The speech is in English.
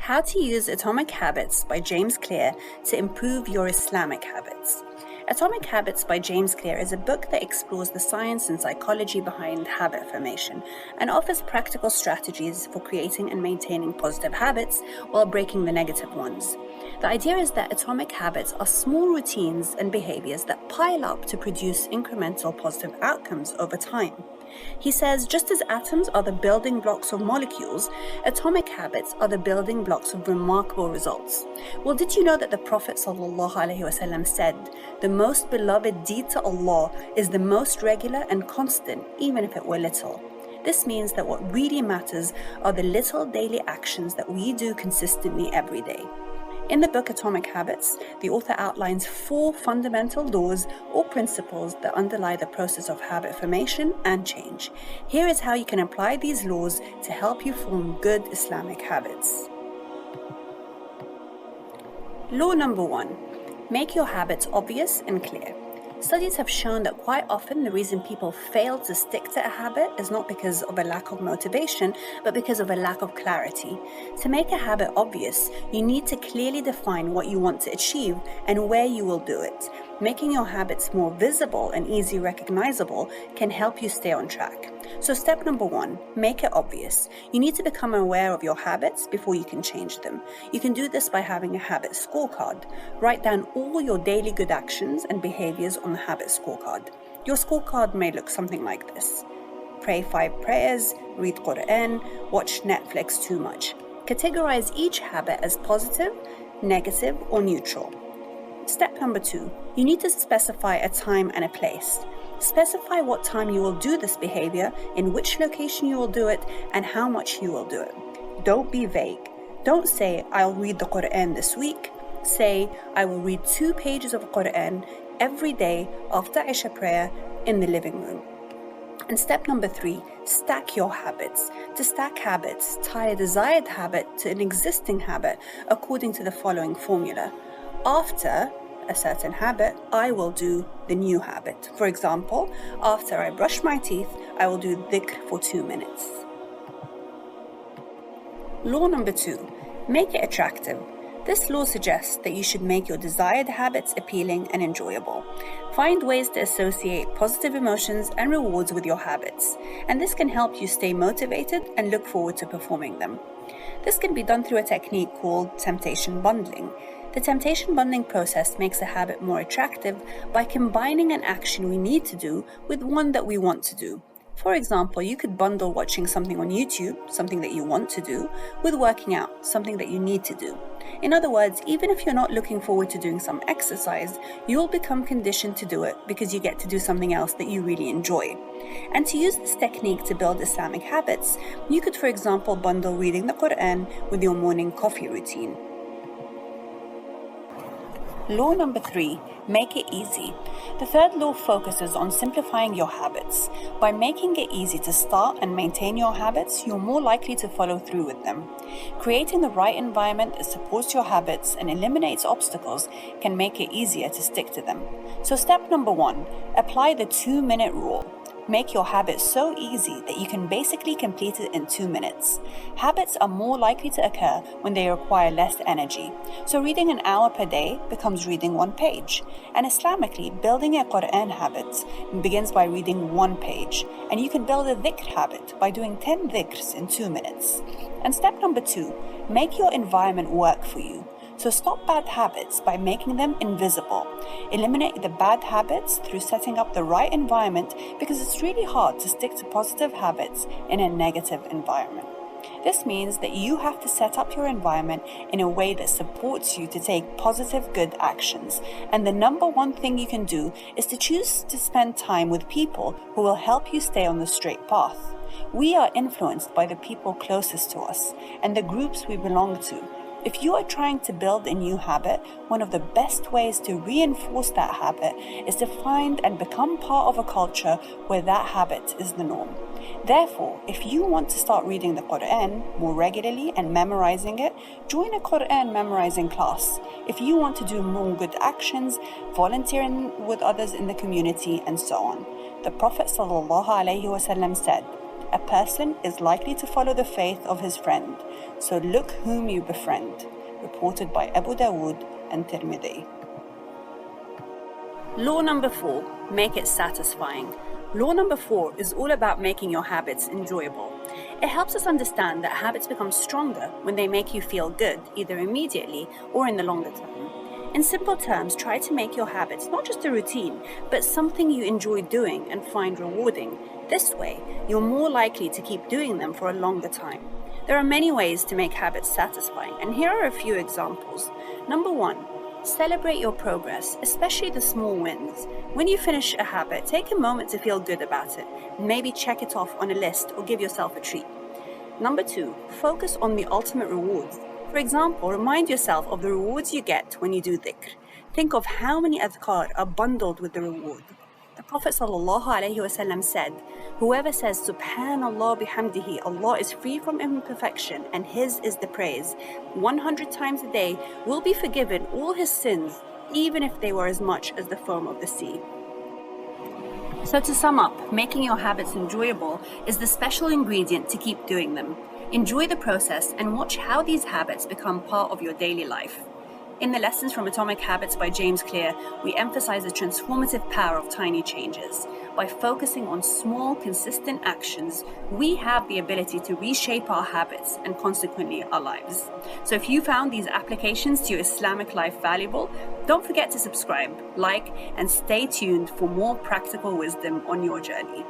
How to Use Atomic Habits by James Clear to Improve Your Islamic Habits. Atomic Habits by James Clear is a book that explores the science and psychology behind habit formation and offers practical strategies for creating and maintaining positive habits while breaking the negative ones. The idea is that atomic habits are small routines and behaviors that pile up to produce incremental positive outcomes over time. He says, just as atoms are the building blocks of molecules, atomic habits are the building blocks of remarkable results. Well, did you know that the Prophet ﷺ said, the most beloved deed to Allah is the most regular and constant, even if it were little. This means that what really matters are the little daily actions that we do consistently every day. In the book Atomic Habits, the author outlines 4 fundamental laws or principles that underlie the process of habit formation and change. Here is how you can apply these laws to help you form good Islamic habits. Law number 1. Make your habits obvious and clear. Studies have shown that quite often the reason people fail to stick to a habit is not because of a lack of motivation, but because of a lack of clarity. To make a habit obvious, you need to clearly define what you want to achieve and where you will do it. Making your habits more visible and easily recognizable can help you stay on track. So step number 1, make it obvious. You need to become aware of your habits before you can change them. You can do this by having a habit scorecard. Write down all your daily good actions and behaviors on the habit scorecard. Your scorecard may look something like this: pray 5 prayers, read Quran, watch Netflix too much. Categorize each habit as positive, negative, or neutral. Step number 2, you need to specify a time and a place. Specify what time you will do this behavior, in which location you will do it, and how much you will do it. Don't be vague. Don't say, I'll read the Quran this week. Say, I will read 2 pages of Quran every day after Isha prayer in the living room. And step number 3, stack your habits. To stack habits, tie a desired habit to an existing habit according to the following formula. After a certain habit, I will do the new habit. For example, after I brush my teeth, I will do dhikr for 2 minutes. Law number 2, make it attractive. This law suggests that you should make your desired habits appealing and enjoyable. Find ways to associate positive emotions and rewards with your habits, and this can help you stay motivated and look forward to performing them. This can be done through a technique called temptation bundling. The temptation bundling process makes a habit more attractive by combining an action we need to do with one that we want to do. For example, you could bundle watching something on YouTube, something that you want to do, with working out, something that you need to do. In other words, even if you're not looking forward to doing some exercise, you'll become conditioned to do it because you get to do something else that you really enjoy. And to use this technique to build Islamic habits, you could, for example, bundle reading the Quran with your morning coffee routine. Law number 3, make it easy. The third law focuses on simplifying your habits. By making it easy to start and maintain your habits, you're more likely to follow through with them. Creating the right environment that supports your habits and eliminates obstacles can make it easier to stick to them. So step number 1, apply the 2-minute rule. Make your habit so easy that you can basically complete it in 2 minutes. Habits are more likely to occur when they require less energy. So reading an hour per day becomes reading 1 page. And Islamically, building a Quran habit begins by reading 1 page. And you can build a dhikr habit by doing 10 dhikrs in 2 minutes. And step number 2, make your environment work for you. So stop bad habits by making them invisible. Eliminate the bad habits through setting up the right environment, because it's really hard to stick to positive habits in a negative environment. This means that you have to set up your environment in a way that supports you to take positive, good actions. And the number 1 thing you can do is to choose to spend time with people who will help you stay on the straight path. We are influenced by the people closest to us and the groups we belong to. If you are trying to build a new habit, one of the best ways to reinforce that habit is to find and become part of a culture where that habit is the norm. Therefore, if you want to start reading the Quran more regularly and memorizing it, join a Quran memorizing class. If you want to do more good actions, volunteering with others in the community, and so on. The Prophet ﷺ said, a person is likely to follow the faith of his friend. So look whom you befriend. Reported by Abu Dawood and Tirmidhi. Law number 4, make it satisfying. Law number 4 is all about making your habits enjoyable. It helps us understand that habits become stronger when they make you feel good, either immediately or in the longer term. In simple terms, try to make your habits not just a routine, but something you enjoy doing and find rewarding. This way, you're more likely to keep doing them for a longer time. There are many ways to make habits satisfying, and here are a few examples. Number 1, celebrate your progress, especially the small wins. When you finish a habit, take a moment to feel good about it. Maybe check it off on a list or give yourself a treat. Number 2, focus on the ultimate rewards. For example, remind yourself of the rewards you get when you do dhikr. Think of how many adhkar are bundled with the reward. The Prophet ﷺ said, whoever says Subhanallah bihamdihi, Allah is free from imperfection and His is the praise, 100 times a day will be forgiven all his sins, even if they were as much as the foam of the sea. So to sum up, making your habits enjoyable is the special ingredient to keep doing them. Enjoy the process and watch how these habits become part of your daily life. In the Lessons from Atomic Habits by James Clear, we emphasize the transformative power of tiny changes. By focusing on small, consistent actions, we have the ability to reshape our habits and consequently our lives. So if you found these applications to your Islamic life valuable, don't forget to subscribe, like, and stay tuned for more practical wisdom on your journey.